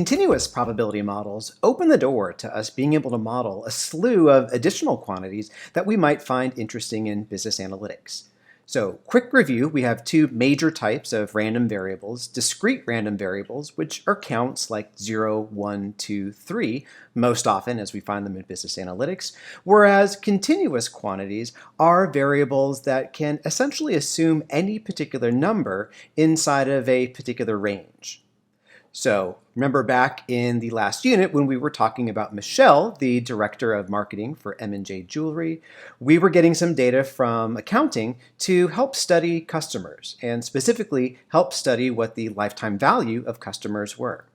Continuous probability models open the door to us being able to model a slew of additional quantities that we might find interesting in business analytics. So, quick review, we have two major types of random variables: discrete random variables, which are counts like 0, 1, 2, 3, most often as we find them in business analytics, whereas continuous quantities are variables that can essentially assume any particular number inside of a particular range. So remember back in the last unit when we were talking about Michelle, the director of marketing for M&J Jewelry, we were getting some data from accounting to help study customers and specifically help study what the lifetime value of customers were.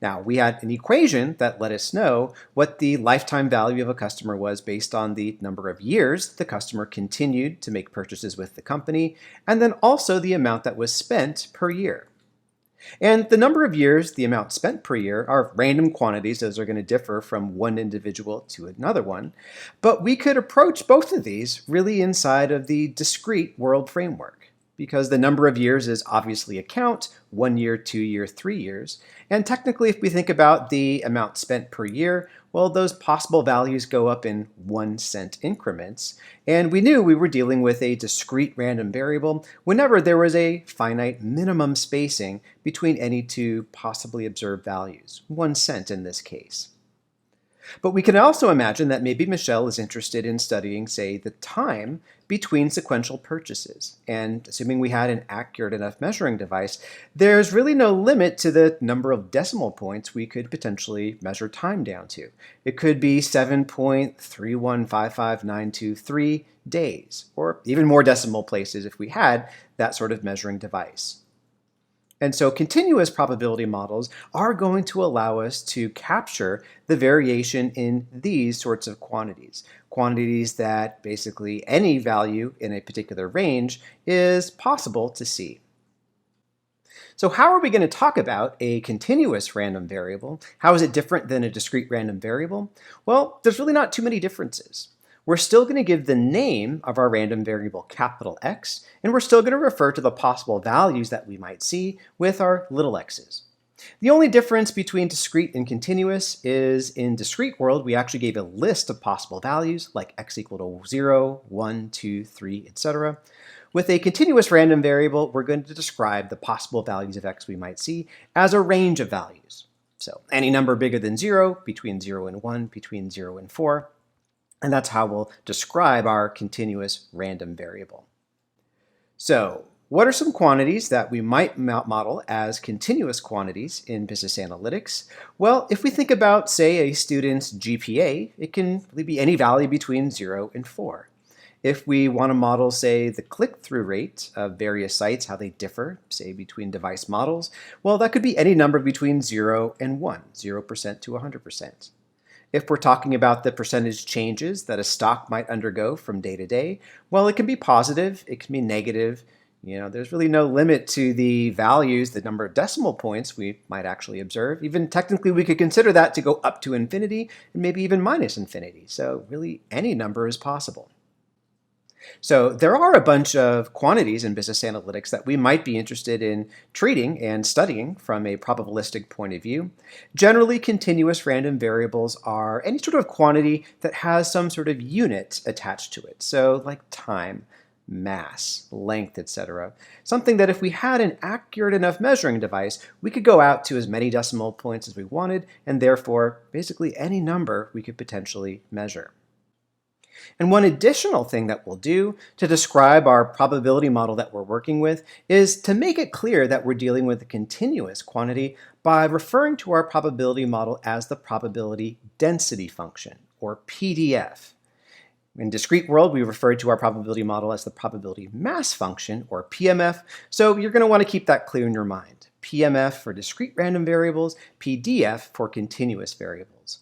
Now, we had an equation that let us know what the lifetime value of a customer was based on the number of years the customer continued to make purchases with the company, and then also the amount that was spent per year. And the number of years, the amount spent per year, are random quantities as they're going to differ from one individual to another one. But we could approach both of these really inside of the discrete world framework, because the number of years is obviously a count: 1 year, 2 year, 3 years. And technically, if we think about the amount spent per year, well, those possible values go up in 1-cent increments. And we knew we were dealing with a discrete random variable whenever there was a finite minimum spacing between any two possibly observed values, 1 cent in this case. But we can also imagine that maybe Michelle is interested in studying, say, the time between sequential purchases. And assuming we had an accurate enough measuring device, there's really no limit to the number of decimal points we could potentially measure time down to. It could be 7.3155923 days, or even more decimal places if we had that sort of measuring device. And so continuous probability models are going to allow us to capture the variation in these sorts of quantities. Quantities that basically any value in a particular range is possible to see. So how are we going to talk about a continuous random variable? How is it different than a discrete random variable? Well, there's really not too many differences. We're still going to give the name of our random variable capital X, and we're still going to refer to the possible values that we might see with our little x's. The only difference between discrete and continuous is in discrete world, we actually gave a list of possible values like x equal to 0, 1, 2, 3, etc. With a continuous random variable, we're going to describe the possible values of x we might see as a range of values. So any number bigger than 0, between 0 and 1, between 0 and 4. And that's how we'll describe our continuous random variable. So, what are some quantities that we might model as continuous quantities in business analytics? Well, if we think about, say, a student's GPA, it can really be any value between 0 and 4. If we want to model, say, the click-through rate of various sites, how they differ, say, between device models, well, that could be any number between 0 and 1, 0% to 100%. If we're talking about the percentage changes that a stock might undergo from day to day, well, it can be positive, it can be negative. There's really no limit to the values, the number of decimal points we might actually observe. Even technically, we could consider that to go up to infinity and maybe even minus infinity. So really, any number is possible. So there are a bunch of quantities in business analytics that we might be interested in treating and studying from a probabilistic point of view. Generally, continuous random variables are any sort of quantity that has some sort of unit attached to it. So like time, mass, length, etc. Something that if we had an accurate enough measuring device, we could go out to as many decimal points as we wanted, and therefore basically any number we could potentially measure. And one additional thing that we'll do to describe our probability model that we're working with is to make it clear that we're dealing with a continuous quantity by referring to our probability model as the probability density function, or PDF. In discrete world, we refer to our probability model as the probability mass function, or PMF, so you're going to want to keep that clear in your mind. PMF for discrete random variables, PDF for continuous variables.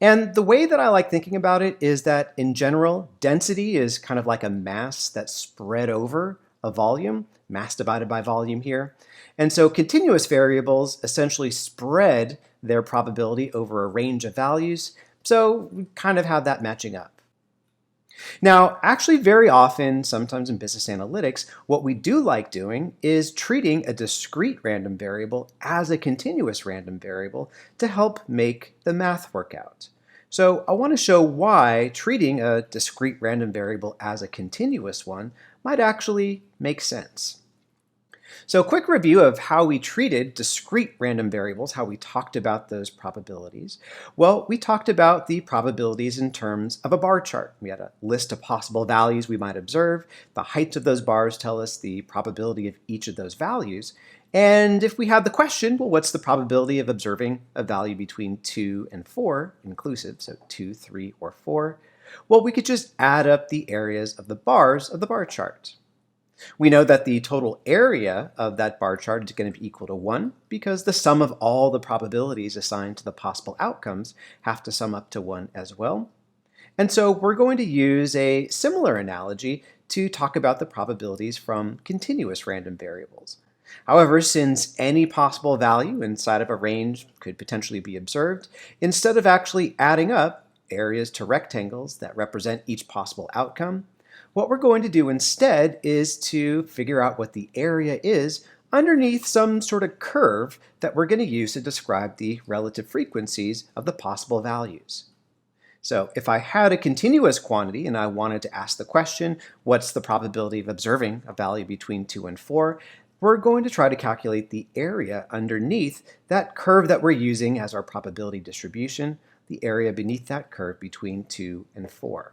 And the way that I like thinking about it is that, in general, density is kind of like a mass that's spread over a volume, mass divided by volume here. And so continuous variables essentially spread their probability over a range of values, so we kind of have that matching up. Now, actually, very often, sometimes in business analytics, what we do like doing is treating a discrete random variable as a continuous random variable to help make the math work out. So I want to show why treating a discrete random variable as a continuous one might actually make sense. So a quick review of how we treated discrete random variables, how we talked about those probabilities. Well, we talked about the probabilities in terms of a bar chart. We had a list of possible values we might observe. The heights of those bars tell us the probability of each of those values. And if we had the question, well, what's the probability of observing a value between 2 and 4 inclusive, so 2, 3, or 4? Well, we could just add up the areas of the bars of the bar chart. We know that the total area of that bar chart is going to be equal to 1 because the sum of all the probabilities assigned to the possible outcomes have to sum up to 1 as well. And so we're going to use a similar analogy to talk about the probabilities from continuous random variables. However, since any possible value inside of a range could potentially be observed, instead of actually adding up areas to rectangles that represent each possible outcome, what we're going to do instead is to figure out what the area is underneath some sort of curve that we're going to use to describe the relative frequencies of the possible values. So if I had a continuous quantity and I wanted to ask the question, what's the probability of observing a value between 2 and 4, we're going to try to calculate the area underneath that curve that we're using as our probability distribution, the area beneath that curve between 2 and 4.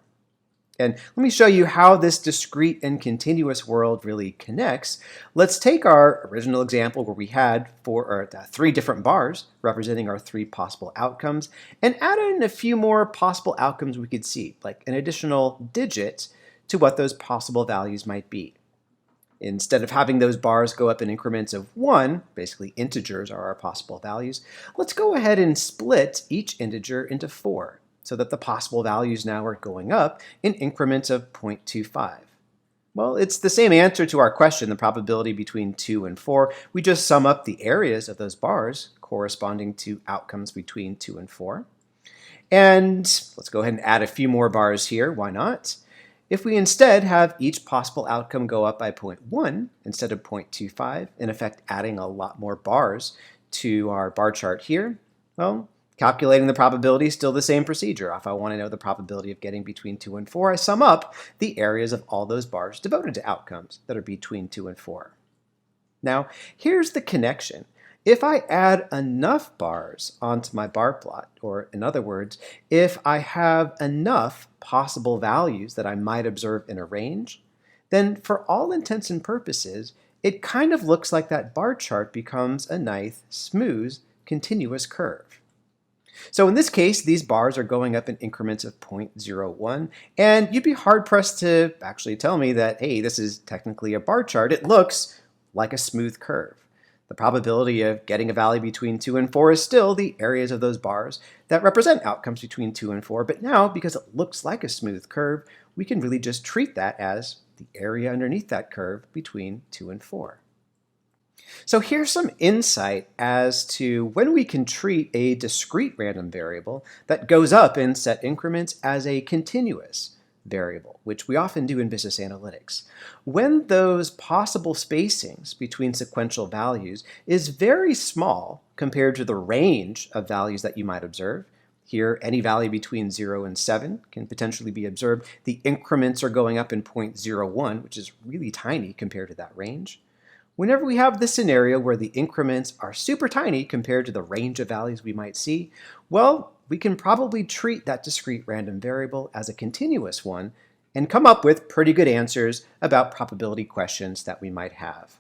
And let me show you how this discrete and continuous world really connects. Let's take our original example where we had 3 different bars representing our 3 possible outcomes and add in a few more possible outcomes we could see, like an additional digit to what those possible values might be. Instead of having those bars go up in increments of 1, basically integers are our possible values, let's go ahead and split each integer into 4. So that the possible values now are going up in increments of 0.25. Well, it's the same answer to our question, the probability between 2 and 4. We just sum up the areas of those bars corresponding to outcomes between 2 and 4. And let's go ahead and add a few more bars here. Why not? If we instead have each possible outcome go up by 0.1 instead of 0.25, in effect adding a lot more bars to our bar chart here, well, calculating the probability is still the same procedure. If I want to know the probability of getting between 2 and 4, I sum up the areas of all those bars devoted to outcomes that are between 2 and 4. Now, here's the connection. If I add enough bars onto my bar plot, or in other words, if I have enough possible values that I might observe in a range, then for all intents and purposes, it kind of looks like that bar chart becomes a nice, smooth, continuous curve. So in this case, these bars are going up in increments of 0.01, and you'd be hard-pressed to actually tell me that, hey, this is technically a bar chart. It looks like a smooth curve. The probability of getting a value between 2 and 4 is still the areas of those bars that represent outcomes between 2 and 4, but now, because it looks like a smooth curve, we can really just treat that as the area underneath that curve between 2 and 4. So here's some insight as to when we can treat a discrete random variable that goes up in set increments as a continuous variable, which we often do in business analytics. When those possible spacings between sequential values is very small compared to the range of values that you might observe, here any value between 0 and 7 can potentially be observed. The increments are going up in 0.01, which is really tiny compared to that range. Whenever we have this scenario where the increments are super tiny compared to the range of values we might see, well, we can probably treat that discrete random variable as a continuous one and come up with pretty good answers about probability questions that we might have.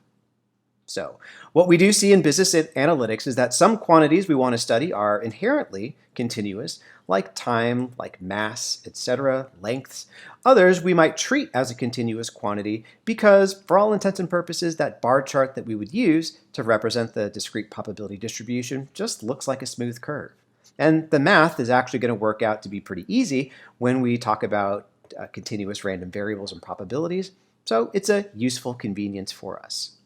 So, what we do see in business analytics is that some quantities we want to study are inherently continuous, like time, like mass, etc., lengths. Others we might treat as a continuous quantity because, for all intents and purposes, that bar chart that we would use to represent the discrete probability distribution just looks like a smooth curve. And the math is actually going to work out to be pretty easy when we talk about continuous random variables and probabilities, so it's a useful convenience for us.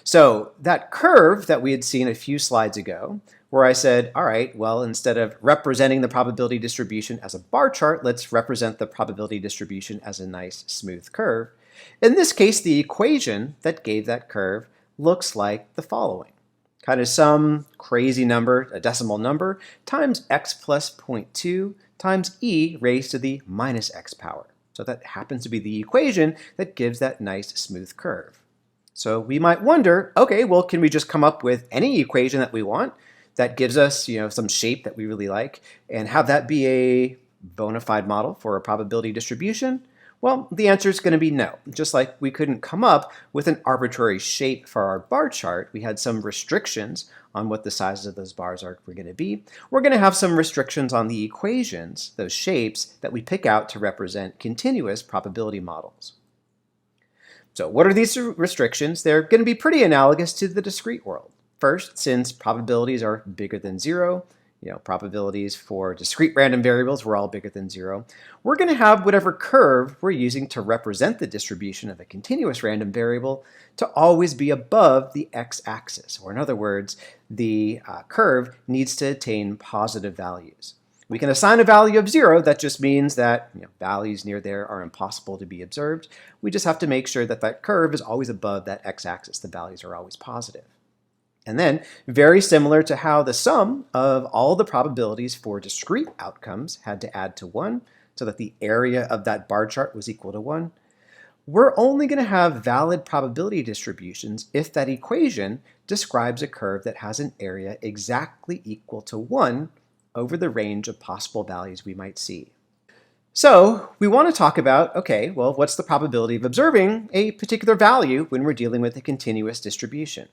So that curve that we had seen a few slides ago where I said, all right, well, instead of representing the probability distribution as a bar chart, let's represent the probability distribution as a nice smooth curve. In this case, the equation that gave that curve looks like the following. Kind of some crazy number, a decimal number, times x plus 0.2 times e raised to the minus x power. So that happens to be the equation that gives that nice smooth curve. So we might wonder, okay, well, can we just come up with any equation that we want that gives us, some shape that we really like and have that be a bona fide model for a probability distribution? Well, the answer is going to be no. Just like we couldn't come up with an arbitrary shape for our bar chart, we had some restrictions on what the sizes of those bars were going to be. We're going to have some restrictions on the equations, those shapes that we pick out to represent continuous probability models. So what are these restrictions? They're going to be pretty analogous to the discrete world. First, since probabilities are bigger than zero, probabilities for discrete random variables were all bigger than zero, we're going to have whatever curve we're using to represent the distribution of a continuous random variable to always be above the x-axis. Or in other words, the curve needs to attain positive values. We can assign a value of 0. That just means that values near there are impossible to be observed. We just have to make sure that that curve is always above that x-axis. The values are always positive. And then, very similar to how the sum of all the probabilities for discrete outcomes had to add to 1, so that the area of that bar chart was equal to 1, we're only going to have valid probability distributions if that equation describes a curve that has an area exactly equal to 1 over the range of possible values we might see. So we want to talk about, okay, well, what's the probability of observing a particular value when we're dealing with a continuous distribution?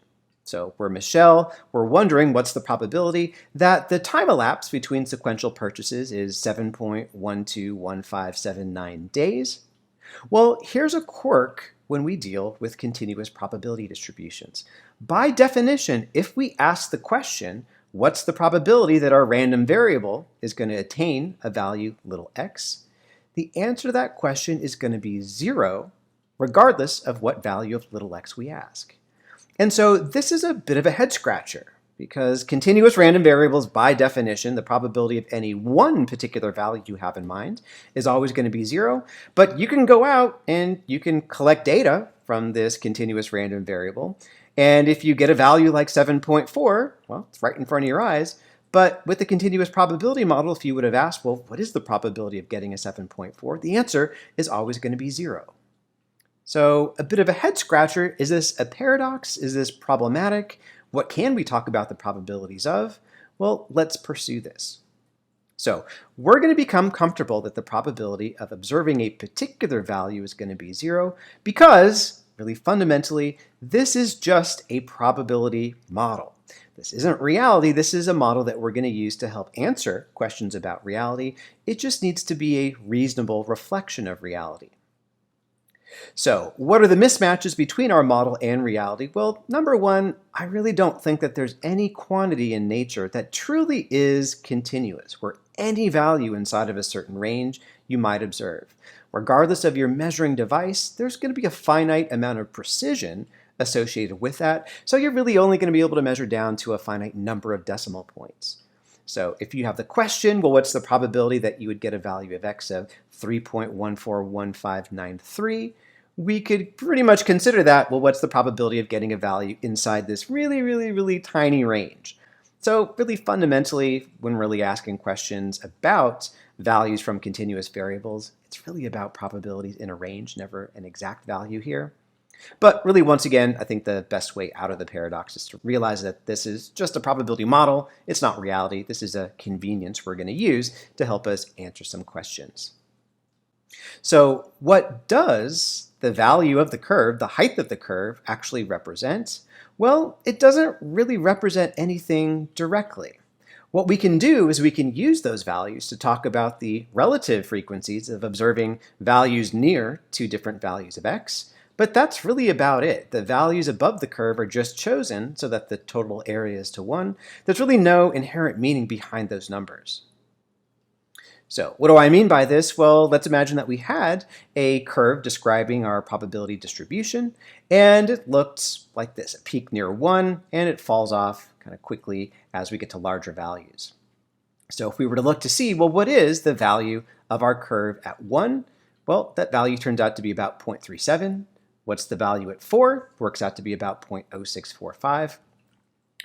So we're Michelle, we're wondering what's the probability that the time elapsed between sequential purchases is 7.121579 days. Well, here's a quirk when we deal with continuous probability distributions. By definition, if we ask the question, what's the probability that our random variable is going to attain a value little x, the answer to that question is going to be 0, regardless of what value of little x we ask. And so this is a bit of a head scratcher because continuous random variables, by definition, the probability of any one particular value you have in mind is always going to be 0. But you can go out and you can collect data from this continuous random variable. And if you get a value like 7.4, well, it's right in front of your eyes. But with the continuous probability model, if you would have asked, well, what is the probability of getting a 7.4? The answer is always going to be 0. So a bit of a head scratcher. Is this a paradox? Is this problematic? What can we talk about the probabilities of? Well, let's pursue this. So we're going to become comfortable that the probability of observing a particular value is going to be 0 because, really fundamentally, this is just a probability model. This isn't reality. This is a model that we're going to use to help answer questions about reality. It just needs to be a reasonable reflection of reality. So what are the mismatches between our model and reality? Well, number one, I really don't think that there's any quantity in nature that truly is continuous, where any value inside of a certain range you might observe. Regardless of your measuring device, there's going to be a finite amount of precision associated with that, so you're really only going to be able to measure down to a finite number of decimal points. So if you have the question, well, what's the probability that you would get a value of x of 3.141593? We could pretty much consider that, well, what's the probability of getting a value inside this really, really, really tiny range? So really fundamentally, when really asking questions about values from continuous variables, it's really about probabilities in a range, never an exact value here. But really, once again, I think the best way out of the paradox is to realize that this is just a probability model. It's not reality. This is a convenience we're going to use to help us answer some questions. So what does the value of the curve, the height of the curve, actually represent? Well, it doesn't really represent anything directly. What we can do is we can use those values to talk about the relative frequencies of observing values near two different values of x, but that's really about it. The values above the curve are just chosen so that the total area is to 1. There's really no inherent meaning behind those numbers. So what do I mean by this? Well, let's imagine that we had a curve describing our probability distribution, and it looked like this. It peaked near 1, and it falls off kind of quickly as we get to larger values. So if we were to look to see, well, what is the value of our curve at 1? Well, that value turns out to be about 0.37. What's the value at 4? Works out to be about 0.0645.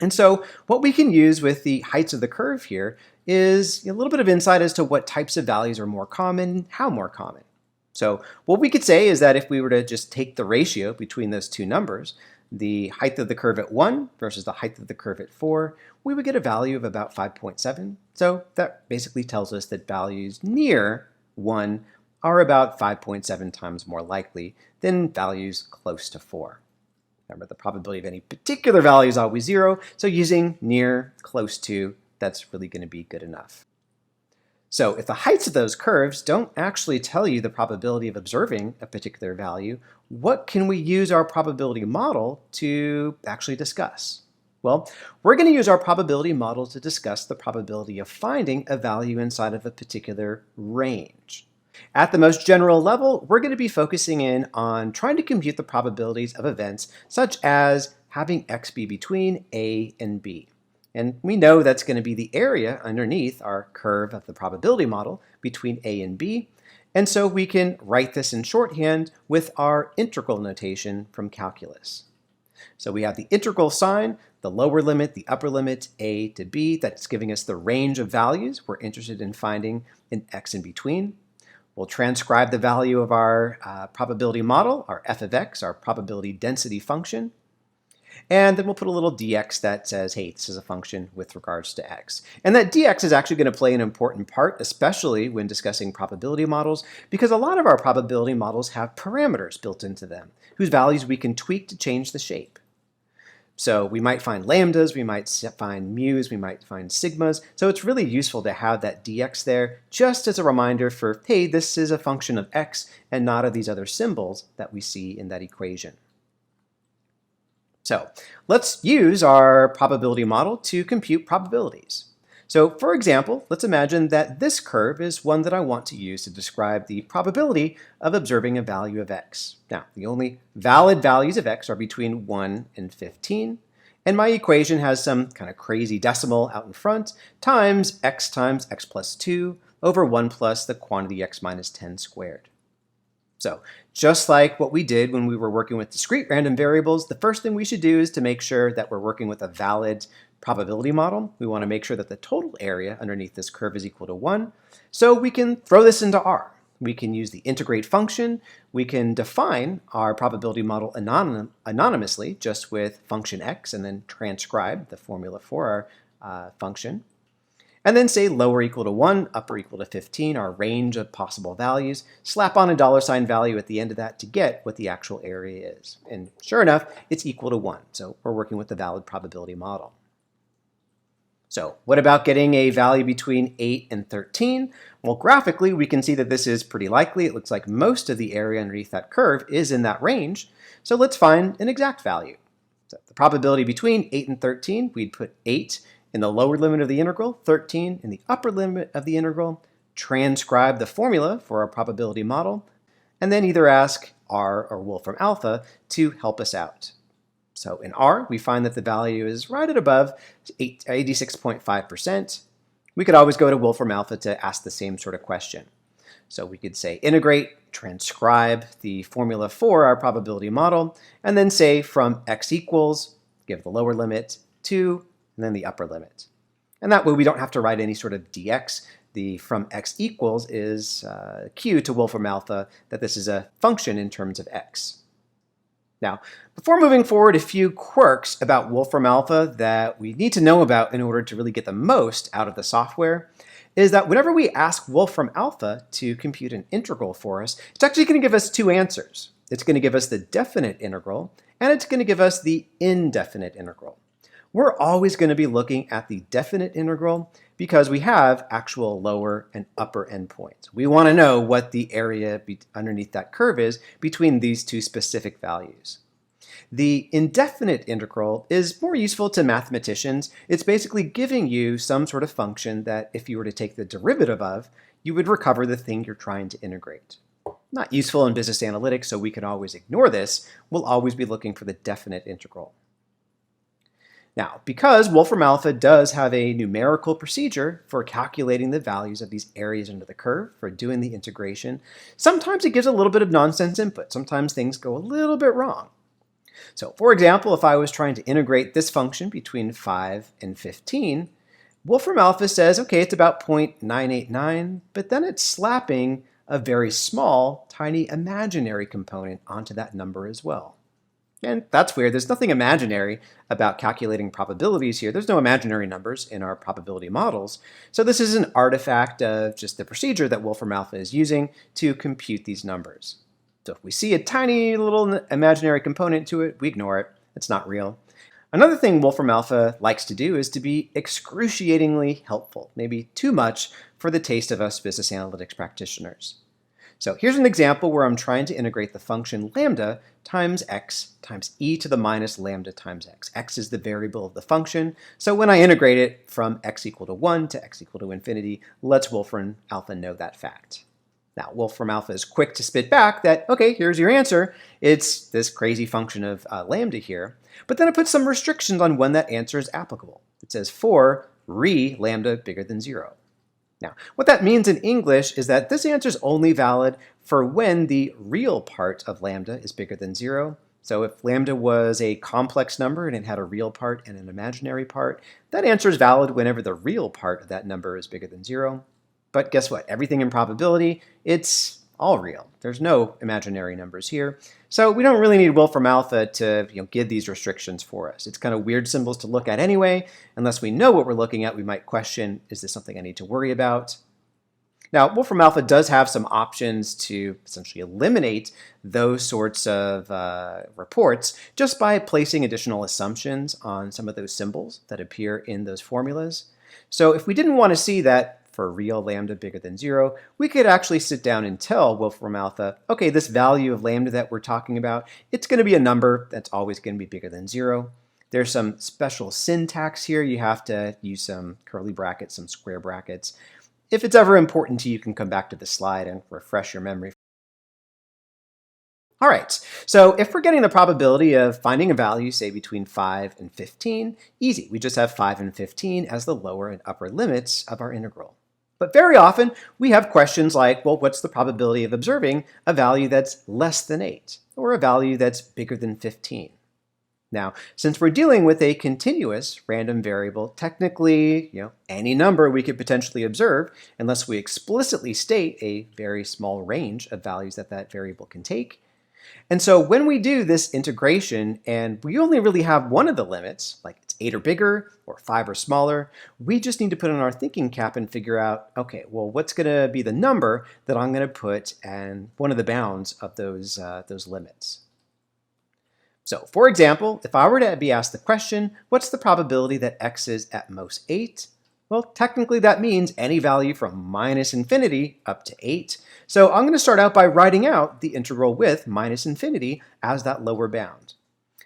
And so what we can use with the heights of the curve here is a little bit of insight as to what types of values are more common, how more common. So what we could say is that if we were to just take the ratio between those two numbers, the height of the curve at 1 versus the height of the curve at 4, we would get a value of about 5.7. So that basically tells us that values near 1 are about 5.7 times more likely than values close to 4. Remember, the probability of any particular value is always 0, so using near, close to, that's really going to be good enough. So if the heights of those curves don't actually tell you the probability of observing a particular value, what can we use our probability model to actually discuss? Well, we're going to use our probability model to discuss the probability of finding a value inside of a particular range. At the most general level, we're going to be focusing in on trying to compute the probabilities of events such as having x be between a and b. And we know that's going to be the area underneath our curve of the probability model between a and b. And so we can write this in shorthand with our integral notation from calculus. So we have the integral sign, the lower limit, the upper limit, a to b. That's giving us the range of values we're interested in finding in x in between. We'll transcribe the value of our probability model, our f of x, our probability density function. And then we'll put a little dx that says, hey, this is a function with regards to x. And that dx is actually going to play an important part, especially when discussing probability models, because a lot of our probability models have parameters built into them, whose values we can tweak to change the shape. So we might find lambdas, we might find mu's, we might find sigmas. So it's really useful to have that dx there just as a reminder for, hey, this is a function of x and not of these other symbols that we see in that equation. So let's use our probability model to compute probabilities. So for example, let's imagine that this curve is one that I want to use to describe the probability of observing a value of x. Now, the only valid values of x are between 1 and 15, and my equation has some kind of crazy decimal out in front, times x plus 2 over 1 plus the quantity x minus 10 squared. So just like what we did when we were working with discrete random variables, the first thing we should do is to make sure that we're working with a valid probability model. We want to make sure that the total area underneath this curve is equal to 1. So we can throw this into R. We can use the integrate function. We can define our probability model anonymously just with function x and then transcribe the formula for our function. And then say lower equal to 1, upper equal to 15, our range of possible values. Slap on a $ value at the end of that to get what the actual area is. And sure enough, it's equal to 1. So we're working with the valid probability model. So what about getting a value between 8 and 13? Well, graphically, we can see that this is pretty likely. It looks like most of the area underneath that curve is in that range. So let's find an exact value. So the probability between 8 and 13, we'd put 8 in the lower limit of the integral, 13 in the upper limit of the integral, transcribe the formula for our probability model, and then either ask R or Wolfram Alpha to help us out. So in R, we find that the value is right at above 86.5%. We could always go to Wolfram Alpha to ask the same sort of question. So we could say integrate, transcribe the formula for our probability model, and then say from x equals, give the lower limit, to, and then the upper limit. And that way we don't have to write any sort of dx. The from x equals is cue to Wolfram Alpha that this is a function in terms of x. Now, before moving forward, a few quirks about Wolfram Alpha that we need to know about in order to really get the most out of the software is that whenever we ask Wolfram Alpha to compute an integral for us, it's actually going to give us two answers. It's going to give us the definite integral, and it's going to give us the indefinite integral. We're always going to be looking at the definite integral because we have actual lower and upper endpoints. We want to know what the area underneath that curve is between these two specific values. The indefinite integral is more useful to mathematicians. It's basically giving you some sort of function that if you were to take the derivative of, you would recover the thing you're trying to integrate. Not useful in business analytics, so we can always ignore this. We'll always be looking for the definite integral. Now, because Wolfram Alpha does have a numerical procedure for calculating the values of these areas under the curve for doing the integration, sometimes it gives a little bit of nonsense input. Sometimes things go a little bit wrong. So, for example, if I was trying to integrate this function between 5 and 15, Wolfram Alpha says, okay, it's about 0.989, but then it's slapping a very small, tiny imaginary component onto that number as well. And that's weird. There's nothing imaginary about calculating probabilities here. There's no imaginary numbers in our probability models. So this is an artifact of just the procedure that Wolfram Alpha is using to compute these numbers. So if we see a tiny little imaginary component to it, we ignore it. It's not real. Another thing Wolfram Alpha likes to do is to be excruciatingly helpful, maybe too much for the taste of us business analytics practitioners. So here's an example where I'm trying to integrate the function lambda times x times e to the minus lambda times x. X is the variable of the function, so when I integrate it from x equal to 1 to x equal to infinity, let's Wolfram Alpha know that fact. Now, Wolfram Alpha is quick to spit back that, okay, here's your answer. It's this crazy function of lambda here, but then it puts some restrictions on when that answer is applicable. It says for lambda bigger than 0. Now, what that means in English is that this answer is only valid for when the real part of lambda is bigger than 0. So if lambda was a complex number and it had a real part and an imaginary part, that answer is valid whenever the real part of that number is bigger than 0. But guess what? Everything in probability, it's all real. There's no imaginary numbers here. So we don't really need Wolfram Alpha to give these restrictions for us. It's kind of weird symbols to look at anyway. Unless we know what we're looking at, we might question, is this something I need to worry about? Now, Wolfram Alpha does have some options to essentially eliminate those sorts of reports just by placing additional assumptions on some of those symbols that appear in those formulas. So if we didn't want to see that for real lambda bigger than 0, we could actually sit down and tell Wolfram Alpha, okay, this value of lambda that we're talking about, it's going to be a number that's always going to be bigger than 0. There's some special syntax here. You have to use some curly brackets, some square brackets. If it's ever important to you, you can come back to the slide and refresh your memory. All right, so if we're getting the probability of finding a value, say between 5 and 15, easy. We just have 5 and 15 as the lower and upper limits of our integral. But very often, we have questions like, well, what's the probability of observing a value that's less than 8, or a value that's bigger than 15? Now, since we're dealing with a continuous random variable, technically, any number we could potentially observe, unless we explicitly state a very small range of values that that variable can take. And so when we do this integration and we only really have one of the limits, like it's 8 or bigger or 5 or smaller, we just need to put on our thinking cap and figure out, okay, well, what's going to be the number that I'm going to put in one of the bounds of those limits? So for example, if I were to be asked the question, what's the probability that x is at most 8? Well, technically that means any value from minus infinity up to 8. So I'm going to start out by writing out the integral with minus infinity as that lower bound.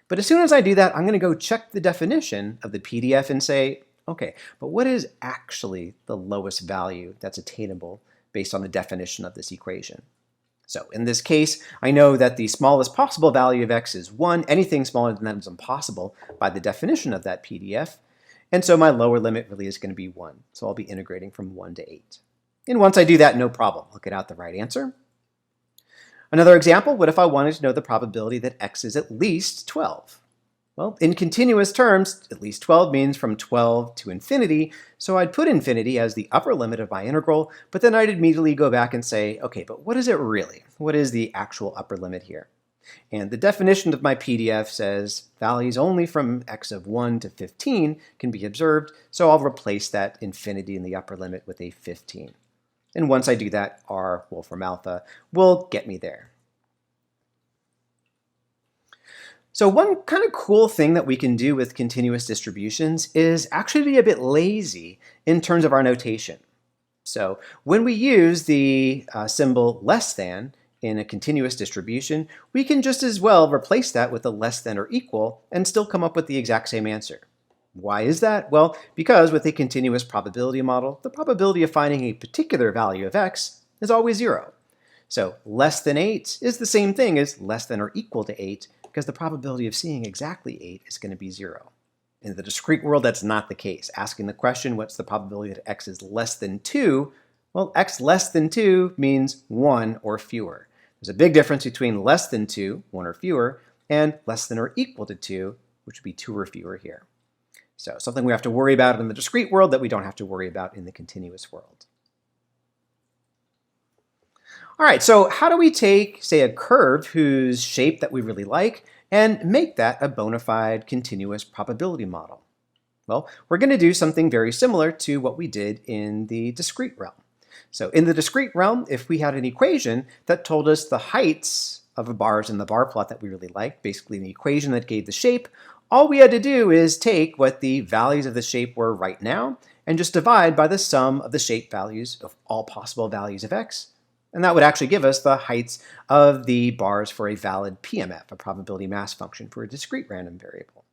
But as soon as I do that, I'm going to go check the definition of the PDF and say, okay, but what is actually the lowest value that's attainable based on the definition of this equation? So in this case, I know that the smallest possible value of x is 1. Anything smaller than that is impossible by the definition of that PDF. And so my lower limit really is going to be 1. So I'll be integrating from 1 to 8. And once I do that, no problem. I'll get out the right answer. Another example, what if I wanted to know the probability that x is at least 12? Well, in continuous terms, at least 12 means from 12 to infinity, so I'd put infinity as the upper limit of my integral, but then I'd immediately go back and say, okay, but what is it really? What is the actual upper limit here? And the definition of my PDF says values only from x of 1 to 15 can be observed, so I'll replace that infinity in the upper limit with a 15. And once I do that, our Wolfram Alpha will get me there. So one kind of cool thing that we can do with continuous distributions is actually be a bit lazy in terms of our notation. So when we use the symbol less than in a continuous distribution, we can just as well replace that with a less than or equal and still come up with the exact same answer. Why is that? Well, because with a continuous probability model, the probability of finding a particular value of x is always 0. So less than 8 is the same thing as less than or equal to 8, because the probability of seeing exactly 8 is going to be 0. In the discrete world, that's not the case. Asking the question, what's the probability that x is less than 2? Well, x less than 2 means 1 or fewer. There's a big difference between less than 2, 1 or fewer, and less than or equal to 2, which would be 2 or fewer here. So something we have to worry about in the discrete world that we don't have to worry about in the continuous world. All right, so how do we take, say, a curve whose shape that we really like and make that a bona fide continuous probability model? Well, we're going to do something very similar to what we did in the discrete realm. So in the discrete realm, if we had an equation that told us the heights of the bars in the bar plot that we really liked, basically an equation that gave the shape, all we had to do is take what the values of the shape were right now and just divide by the sum of the shape values of all possible values of x. And that would actually give us the heights of the bars for a valid PMF, a probability mass function for a discrete random variable.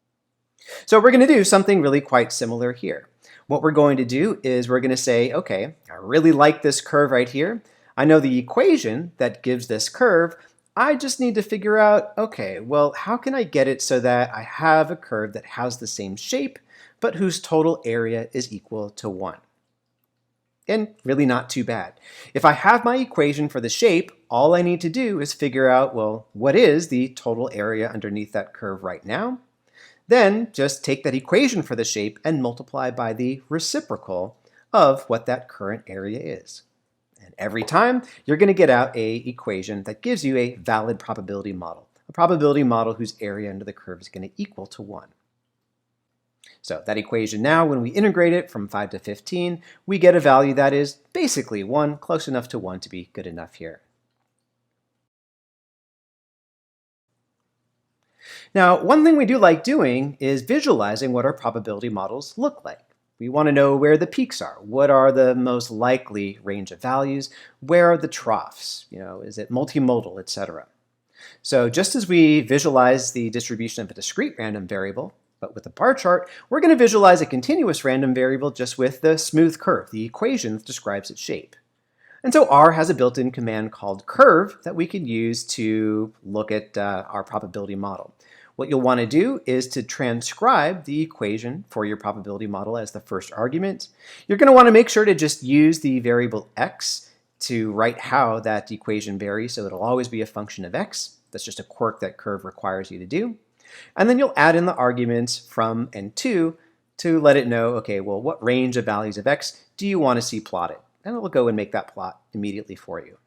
So we're going to do something really quite similar here. What we're going to do is we're going to say, okay, I really like this curve right here. I know the equation that gives this curve. I just need to figure out, okay, well, how can I get it so that I have a curve that has the same shape, but whose total area is equal to 1? And really not too bad. If I have my equation for the shape, all I need to do is figure out, well, what is the total area underneath that curve right now? Then just take that equation for the shape and multiply by the reciprocal of what that current area is. And every time, you're going to get out an equation that gives you a valid probability model, a probability model whose area under the curve is going to equal to 1. So that equation now, when we integrate it from 5 to 15, we get a value that is basically 1, close enough to 1 to be good enough here. Now, one thing we do like doing is visualizing what our probability models look like. We want to know where the peaks are. What are the most likely range of values? Where are the troughs? Is it multimodal, etc. So just as we visualize the distribution of a discrete random variable, but with a bar chart, we're going to visualize a continuous random variable just with the smooth curve, the equation that describes its shape. And so R has a built-in command called curve that we can use to look at our probability model. What you'll want to do is to transcribe the equation for your probability model as the first argument. You're going to want to make sure to just use the variable x to write how that equation varies, so it'll always be a function of x. That's just a quirk that curve requires you to do. And then you'll add in the arguments from and to let it know, okay, well, what range of values of x do you want to see plotted? And it will go and make that plot immediately for you.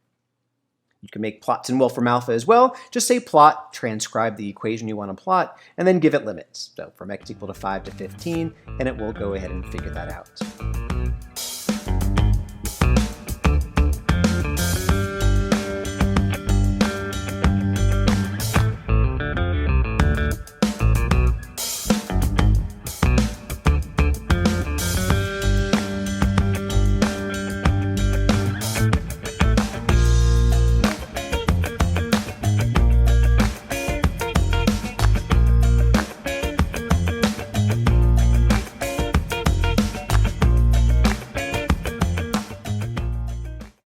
You can make plots in Wolfram Alpha as well. Just say plot, transcribe the equation you want to plot, and then give it limits. So from x equal to 5 to 15, and it will go ahead and figure that out.